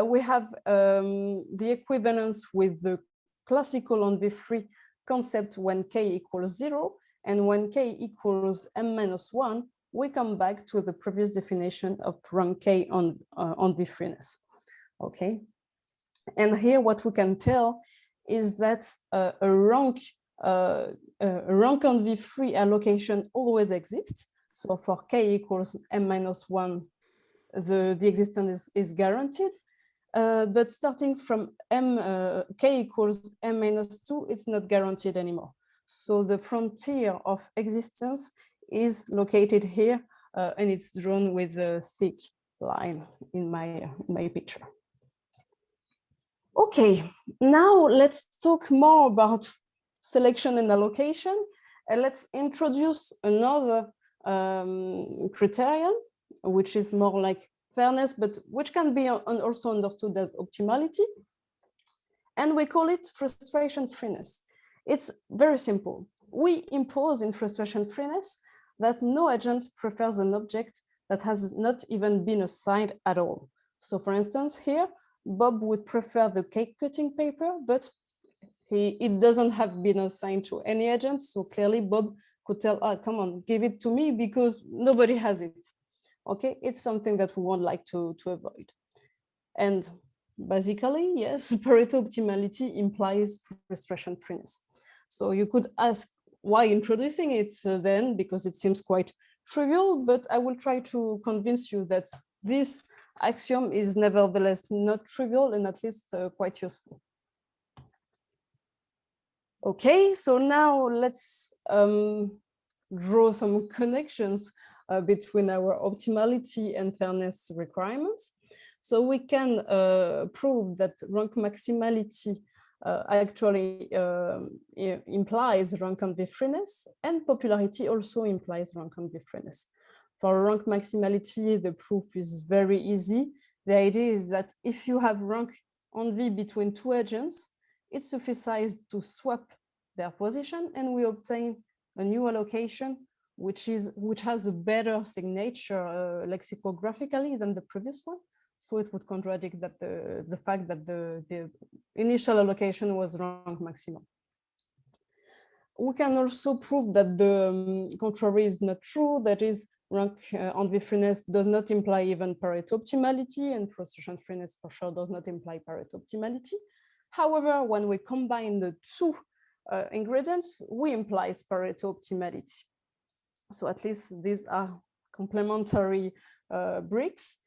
we have the equivalence with the classical envy-free concept when k equals 0, and when k equals m-1, we come back to the previous definition of rank k on envy-freeness. Okay, and here what we can tell is that a rank envy-free allocation always exists. So for k equals m-1, the existence is guaranteed. but starting from k equals m minus 2, it's not guaranteed anymore. So the frontier of existence is located here, and it's drawn with a thick line in my picture. Okay, now let's talk more about selection and allocation. Let's introduce another criterion, which is more like fairness, but which can be also understood as optimality. And we call it frustration-freeness. It's very simple. We impose in frustration-freeness that no agent prefers an object that has not even been assigned at all. So for instance, here, Bob would prefer the cake cutting paper, but it doesn't have been assigned to any agent. So clearly Bob could tell, come on, give it to me because nobody has it. Okay, it's something that we won't like to avoid. And basically, yes, Pareto optimality implies frustration-freeness. So you could ask why introducing it then, because it seems quite trivial, but I will try to convince you that this axiom is nevertheless not trivial and at least quite useful. Okay, so now let's draw some connections between our optimality and fairness requirements. So we can prove that rank-maximality actually implies rank-envy-freeness, and popularity also implies rank-envy-freeness. For rank-maximality, the proof is very easy. The idea is that if you have rank-envy between two agents, it suffices to swap their position, and we obtain a new allocation which has a better signature lexicographically than the previous one. So it would contradict that the fact that the initial allocation was rank maximal. We can also prove that the contrary is not true. That is, rank-envy-freeness does not imply even Pareto optimality, and frustration-freeness for sure does not imply Pareto optimality. However, when we combine the two ingredients, we imply Pareto optimality. So at least these are complementary bricks.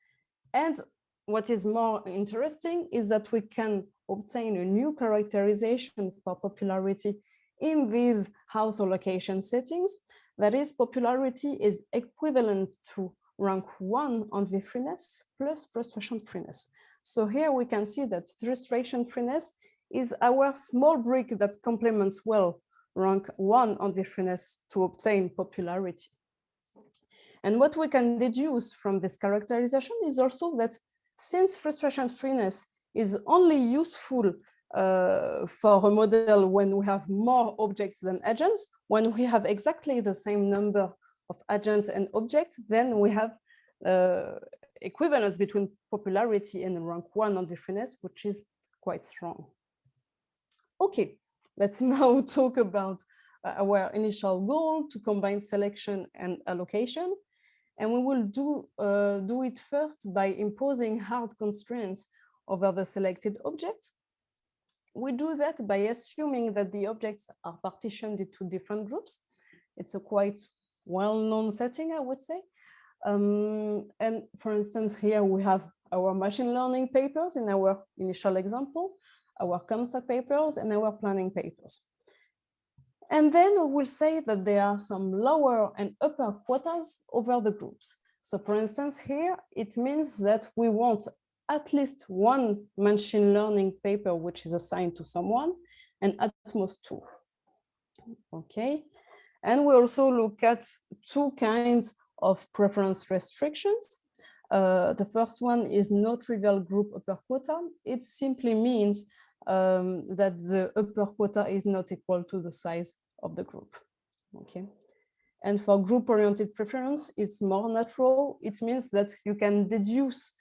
And what is more interesting is that we can obtain a new characterization for popularity in these house allocation settings. That is, popularity is equivalent to rank 1 envy-freeness plus frustration-freeness. So here we can see that frustration-freeness is our small brick that complements well rank 1 envy-freeness to obtain popularity. And what we can deduce from this characterization is also that since frustration-freeness is only useful for a model when we have more objects than agents, when we have exactly the same number of agents and objects, then we have equivalence between popularity and rank 1 envy-freeness, which is quite strong. Okay, let's now talk about our initial goal to combine selection and allocation. And we will do it first by imposing hard constraints over the selected objects. We do that by assuming that the objects are partitioned into different groups. It's a quite well-known setting, I would say. And for instance, here we have our machine learning papers in our initial example, our COMSOC papers, and our planning papers. And then we will say that there are some lower and upper quotas over the groups. So for instance, here, it means that we want at least one machine learning paper which is assigned to someone, and at most 2. Okay. And we also look at 2 kinds of preference restrictions. The first one is no trivial group upper quota. It simply means that the upper quota is not equal to the size of the group. Okay. And for group-oriented preference, it's more natural. It means that you can deduce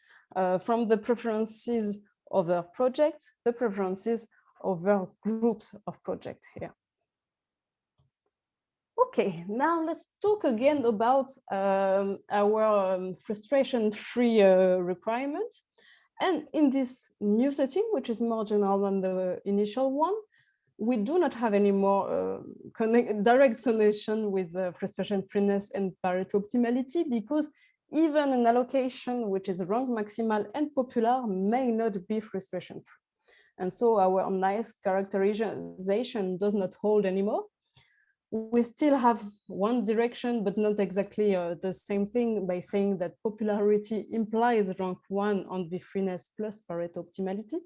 from the preferences of a project, the preferences over groups of projects here. Okay, now let's talk again about our frustration-free requirement. And in this new setting, which is more general than the initial one, we do not have any more direct connection with frustration-freeness and Pareto optimality, because even an allocation which is rank maximal and popular may not be frustration free. And so our nice characterization does not hold anymore. We still have one direction, but not exactly the same thing by saying that popularity implies rank 1 on envy-freeness plus Pareto optimality,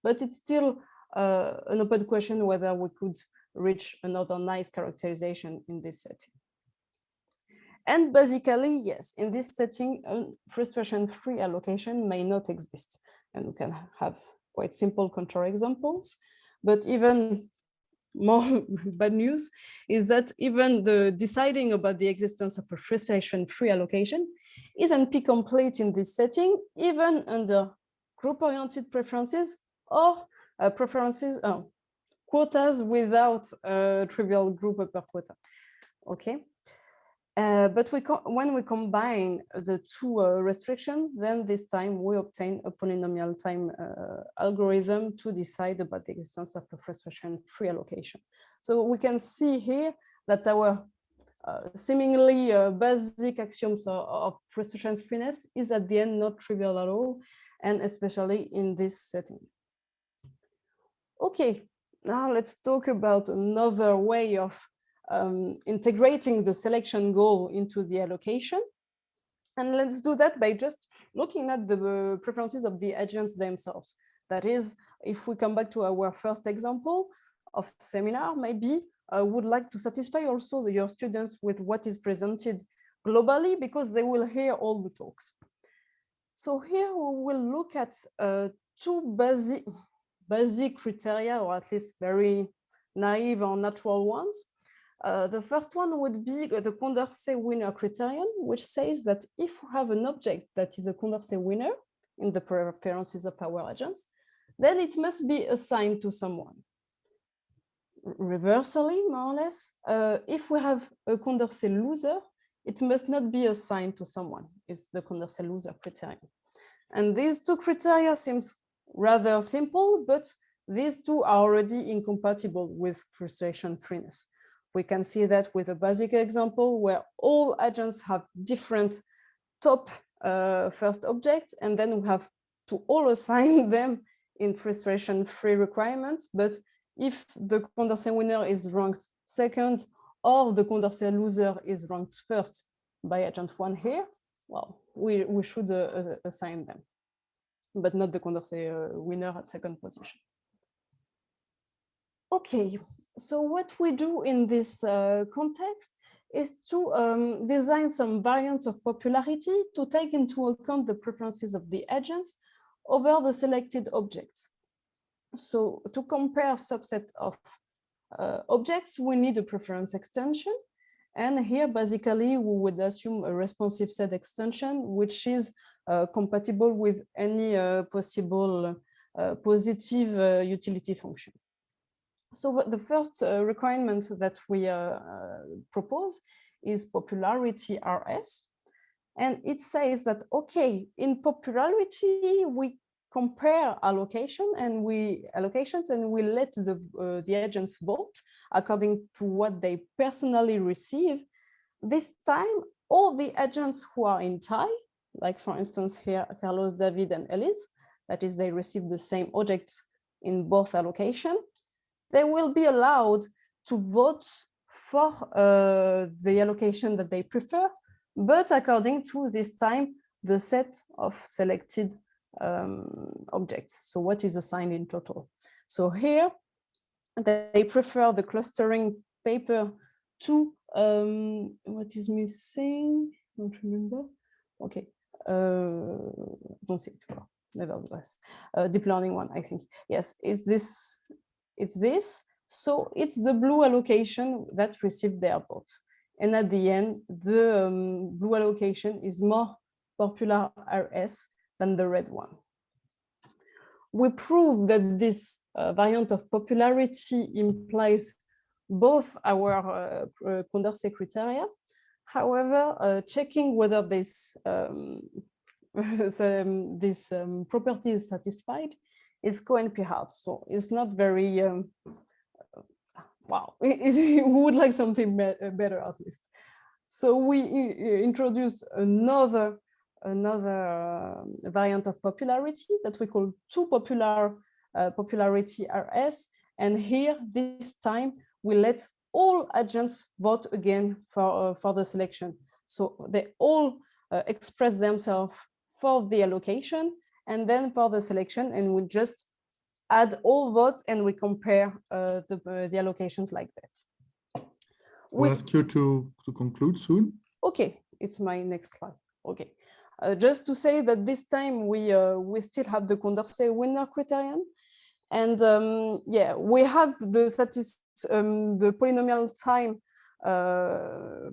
but it's still an open question whether we could reach another nice characterization in this setting. And basically, yes, in this setting, frustration-free allocation may not exist. And we can have quite simple counterexamples, but even more bad news is that even the deciding about the existence of a frustration-free allocation is NP complete in this setting, even under group-oriented preferences or quotas without a trivial group upper quota. Okay. But when we combine the two restrictions, then this time we obtain a polynomial time algorithm to decide about the existence of a frustration-free allocation. So we can see here that our seemingly basic axioms of frustration-freeness is at the end not trivial at all, and especially in this setting. Okay, now let's talk about another way of integrating the selection goal into the allocation. And let's do that by just looking at the preferences of the agents themselves. That is, if we come back to our first example of seminar, maybe I would like to satisfy also your students with what is presented globally, because they will hear all the talks. So here we will look at two basic criteria, or at least very naive or natural ones. The first one would be the Condorcet winner criterion, which says that if we have an object that is a Condorcet winner in the preferences of our agents, then it must be assigned to someone. Reversely, more or less, if we have a Condorcet loser, it must not be assigned to someone. It's the Condorcet loser criterion. And these two criteria seems rather simple, but these two are already incompatible with frustration-freeness. We can see that with a basic example where all agents have different top first objects, and then we have to all assign them in frustration-free requirements. But if the Condorcet winner is ranked second, or the Condorcet loser is ranked first by agent 1 here, well, we should assign them, but not the Condorcet winner at second position. Okay. So what we do in this context is to design some variants of popularity to take into account the preferences of the agents over the selected objects. So to compare a subset of objects, we need a preference extension. And here, basically, we would assume a responsive set extension, which is compatible with any possible positive utility function. So the first requirement that we propose is popularity RS. And it says that, okay, in popularity, we compare allocations and we let the agents vote according to what they personally receive. This time, all the agents who are in tie, like for instance here, Carlos, David, and Elise, that is, they receive the same objects in both allocations, they will be allowed to vote for the allocation that they prefer, but according to this time, the set of selected objects. So what is assigned in total? So here, they prefer the clustering paper to, what is missing? Don't remember. Okay, don't see it well, nevertheless. Deep learning one, I think. Yes, it's this. So it's the blue allocation that received their vote. And at the end, the blue allocation is more popular RS than the red one. We prove that this variant of popularity implies both our Condorcet criteria. However, checking whether this property is satisfied is co-NP hard. So it's not very, wow, we would like something better at least. So we introduce another another variant of popularity that we call popularity RS. And here, this time, we let all agents vote again for the selection. So they all express themselves for the allocation and then for the selection, and we just add all votes and we compare the allocations like that. We'll ask you to conclude soon. Okay, it's my next slide. Okay, just to say that this time we still have the Condorcet winner criterion, and yeah, we have the polynomial time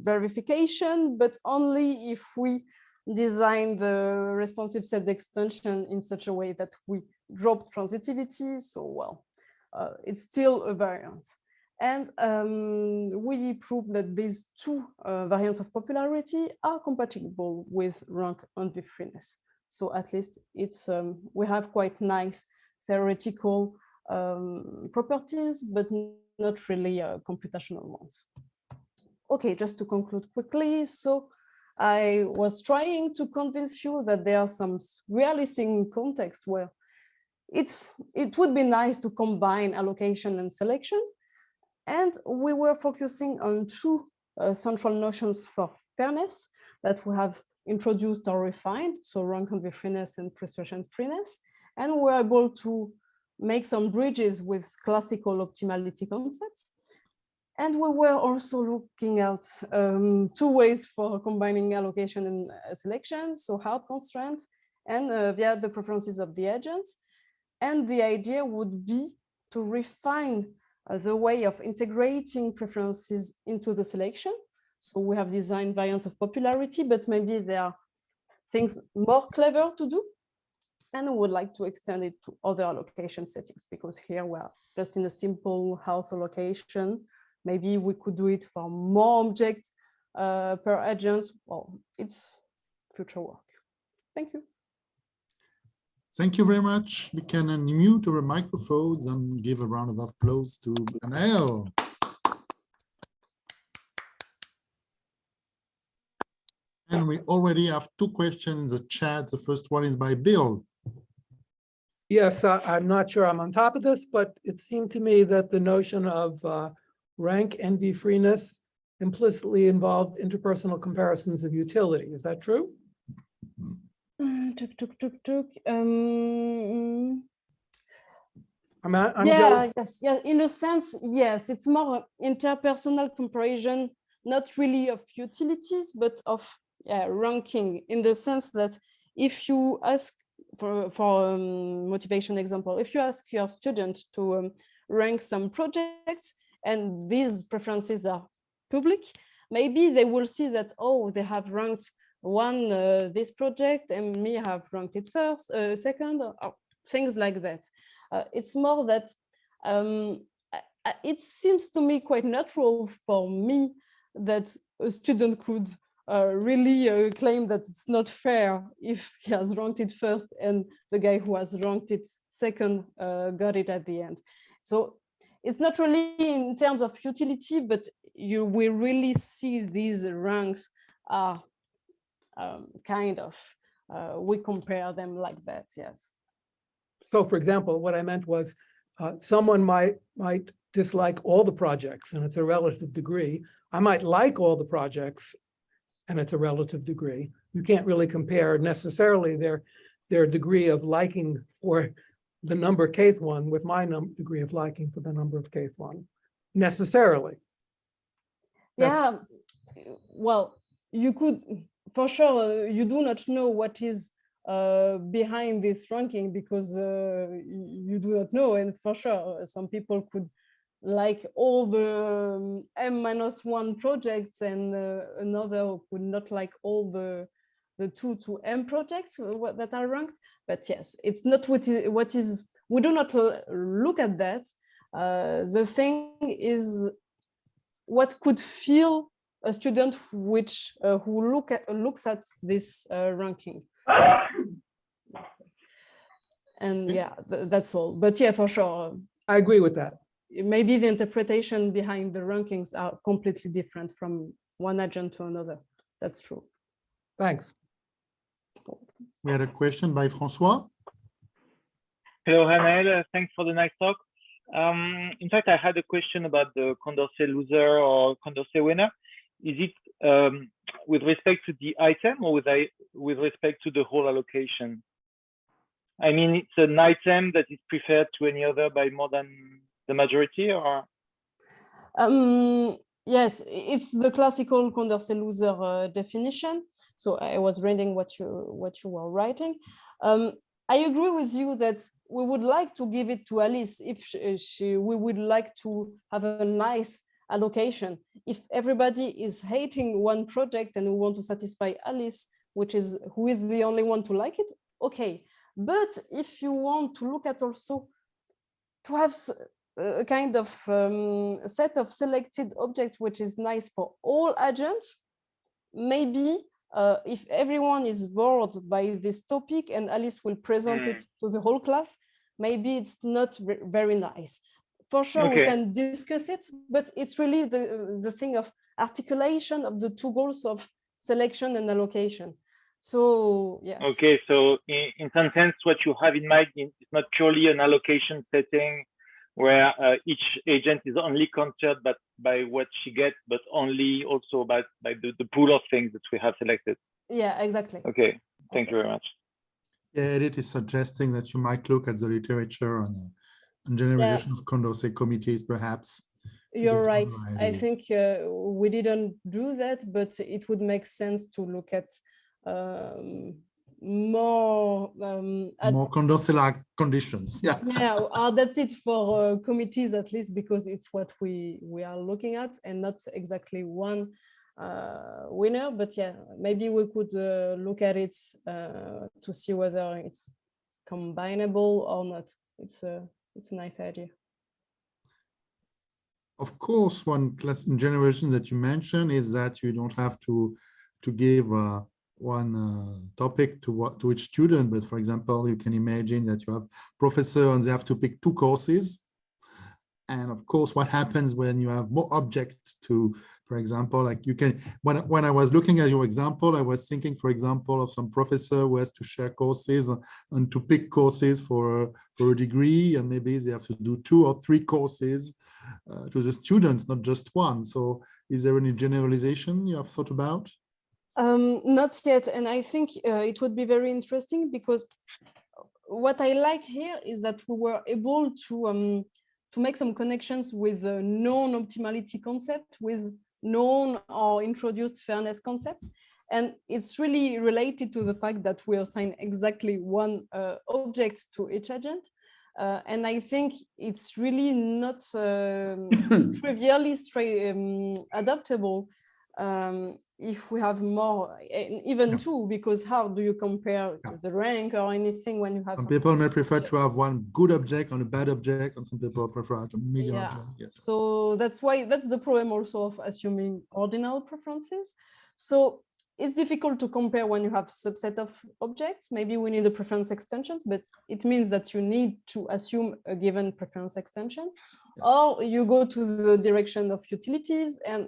verification, but only if we design the responsive set extension in such a way that we drop transitivity. So, well, it's still a variant. And we prove that these two variants of popularity are compatible with rank envy-freeness. So at least it's we have quite nice theoretical properties, but not really computational ones. Okay, just to conclude quickly. So I was trying to convince you that there are some realistic contexts where it would be nice to combine allocation and selection. And we were focusing on two central notions for fairness that we have introduced or refined, so rank envy-freeness and Proportionality. And we were able to make some bridges with classical optimality concepts. And we were also looking at two ways for combining allocation and selection, so hard constraints and via the preferences of the agents. And the idea would be to refine the way of integrating preferences into the selection. So we have designed variants of popularity, but maybe there are things more clever to do. And we would like to extend it to other allocation settings, because here we're just in a simple house allocation. Maybe we could do it for more objects per agent. Well, it's future work. Thank you. Thank you very much. We can unmute our microphones and give a round of applause to Anaëlle. And we already have two questions in the chat. The first one is by Bill. Yes, I'm not sure I'm on top of this, but it seemed to me that the notion of rank envy-freeness implicitly involved interpersonal comparisons of utility. Is that true? Yes, in a sense, yes, it's more interpersonal comparison, not really of utilities, but of ranking, in the sense that if you ask for motivation example, if you ask your student to rank some projects and these preferences are public, maybe they will see that, oh, they have ranked this project and me have ranked it first, second, or things like that. It's more that it seems to me quite natural for me that a student could really claim that it's not fair if he has ranked it first and the guy who has ranked it second got it at the end. So it's not really in terms of utility, but we really see these ranks are kind of, we compare them like that, yes. So for example, what I meant was someone might dislike all the projects and it's a relative degree. I might like all the projects and it's a relative degree. You can't really compare necessarily their degree of liking for the number kth one with my degree of liking for the number of kth one, necessarily. Yeah, well, you could, for sure, you do not know what is behind this ranking because you do not know, and for sure, some people could like all the M-1 projects and another would not like all the 2 to M projects that are ranked. But yes, it's not what is we do not look at that. The thing is what could feel a student who looks at this ranking. And yeah, that's all. But yeah, for sure. I agree with that. Maybe the interpretation behind the rankings are completely different from one agent to another. That's true. Thanks. We had a question by François. Hello, Anaëlle. Thanks for the nice talk. In fact, I had a question about the Condorcet loser or Condorcet winner. Is it with respect to the item or with respect to the whole allocation? I mean, it's an item that is preferred to any other by more than the majority, or? Yes, it's the classical Condorcet loser definition. So I was reading what you were writing. I agree with you that we would like to give it to Alice if we would like to have a nice allocation. If everybody is hating one project and we want to satisfy Alice, who is the only one to like it, okay. But if you want to look at also to have a kind of set of selected objects which is nice for all agents, maybe if everyone is bored by this topic and Alice will present it to the whole class, maybe it's not very nice. For sure, we can discuss it, but it's really the thing of articulation of the two goals of selection and allocation. So, yes. Okay, so in some sense, what you have in mind is not purely an allocation setting where each agent is only concerned by what she gets, but only also by the pool of things that we have selected. Yeah, exactly. Okay, thank you very much. Yeah, it is suggesting that you might look at the literature on generalization of Condorcet committees, perhaps. You're right. I think we didn't do that, but it would make sense to look at more Condorcet-like conditions. Yeah. Yeah, adapted for committees at least, because it's what we are looking at and not exactly one winner. But yeah, maybe we could look at it to see whether it's combinable or not. It's a nice idea. Of course, one class in generation that you mentioned is that you don't have to give one topic to each student, but for example, you can imagine that you have professor and they have to pick 2 courses. And of course, what happens when you have more objects to, for example, like you can, when I was looking at your example, I was thinking, for example, of some professor who has to share courses and to pick courses for a degree, and maybe they have to do 2 or 3 courses to the students, not just one. So is there any generalization you have thought about? Not yet, and I think it would be very interesting, because what I like here is that we were able to make some connections with the known optimality concept, with known or introduced fairness concept, and it's really related to the fact that we assign exactly one object to each agent, and I think it's really not trivially adaptable. If we have more, even 2, because how do you compare the rank or anything when you have? Some people may prefer to have one good object and a bad object, and some people prefer a medium object. Yes. So that's the problem also of assuming ordinal preferences. So it's difficult to compare when you have subset of objects. Maybe we need a preference extension, but it means that you need to assume a given preference extension, or you go to the direction of utilities, and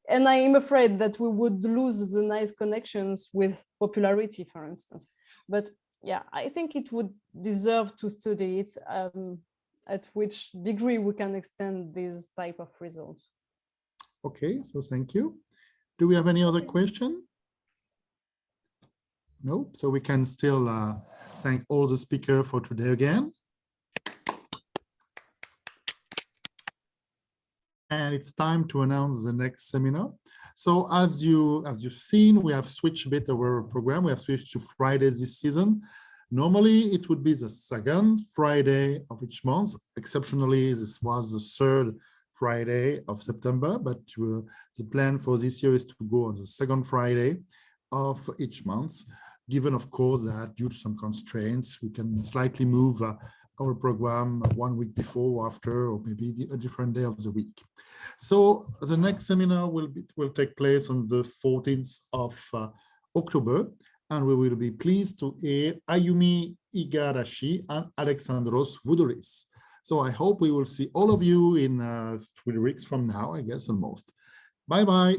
and I am afraid that we would lose the nice connections with popularity, for instance. But yeah, I think it would deserve to study it, at which degree we can extend these type of results. Okay, so thank you. Do we have any other question? No, so we can still thank all the speakers for today again. And it's time to announce the next seminar. So as you've seen, we have switched a bit our program. We have switched to Fridays this season. Normally, it would be the 2nd Friday of each month. Exceptionally, this was the 3rd Friday of September, but the plan for this year is to go on the 2nd Friday of each month, given, of course, that due to some constraints, we can slightly move our program 1 week before or after, or maybe a different day of the week. So the next seminar will take place on the 14th of October, and we will be pleased to hear Ayumi Igarashi and Alexandros Voudouris. So I hope we will see all of you in 3 weeks from now, I guess, almost. Bye-bye.